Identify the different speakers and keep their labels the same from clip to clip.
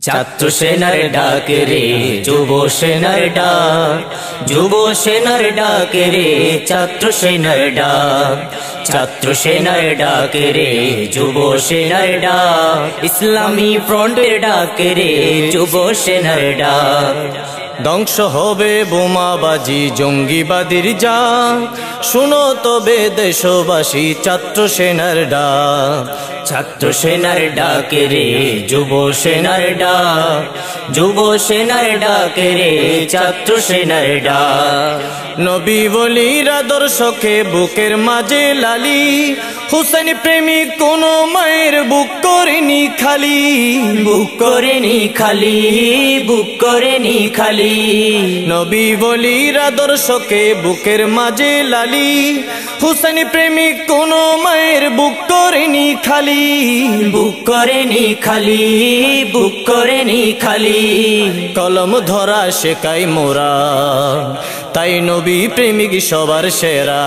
Speaker 1: ছাত্র সেনার ডাক রে যুব সেনার ডাক, যুব সেনার ডাক রে ছাত্র সেনার ডাক, ছাত্র সেনার ডাক রে যুব সেনার ডাক, ইসলামী ফ্রন্টের ডাক রে যুব সেনার ডাক। ধ্বংস হবে বোমাবাজি জঙ্গিবাদীর জাক, শুনো তবে দেশবাসী ছাত্র সেনার ডাক, ছাত্র সেনার ডাক রে যুব সেনার ডাক, যুব সেনার ডাক রে ছাত্র সেনার ডাক। নবী বলির আদর্শকে বুকের মাঝে লালি, হুসেন প্রেমিক কোন মায়ের বুক করেনি খালি, বুক করেনি খালি, বুক করেনি খালি। নবী বলির আদর্শকে বুকের মাঝে লালি, হুসেন প্রেমিক কোন মায়ের বুক করেনি খালি, বুক করেনি খালি, বুক করেনি খালি। কলম ধরা শেখাই মোরা, তাই নবী প্রেমিক সবার সেরা,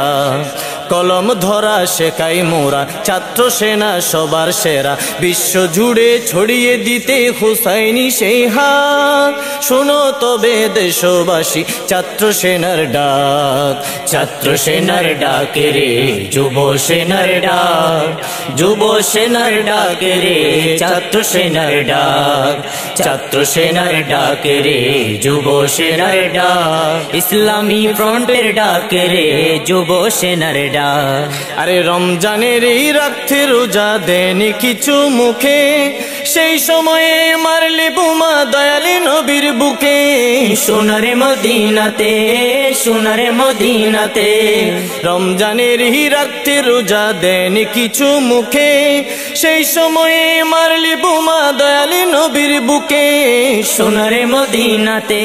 Speaker 1: কলম ধরা শেখাই মোরা, ছাত্র সেনা সবার সেরা, বিশ্ব জুড়ে ছড়িয়ে দিতে হুসাইনি সেই হাত, শোনো তবে দেশবাসী ছাত্র সেনার ডাক, ছাত্র সেনার ডাক রে যুব সেনার ডাক, যুব সেনার ডাক রে ছাত্র সেনার ডাক, ছাত্র সেনার ডাক রে যুব সেনার ডাক, ইসলামী ফ্রন্টের ডাক রে যুব সেনার ডাক। আরে রমজানের এই রাতে রোজা দেন কিছু মুখে, সেই সময়ে মারলে বোমা দয়ালে নবীর বুকে, সোনারে মদিনাতে, সোনারে মদিনাতে। রমজানের এই রাতে রোজা দেন কিছু মুখে, সেই সময়ে মারলে বোমা দয়ালে নবীর বুকে, সোনারে মদিনাতে,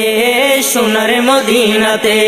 Speaker 1: সোনারে মদিনাতে।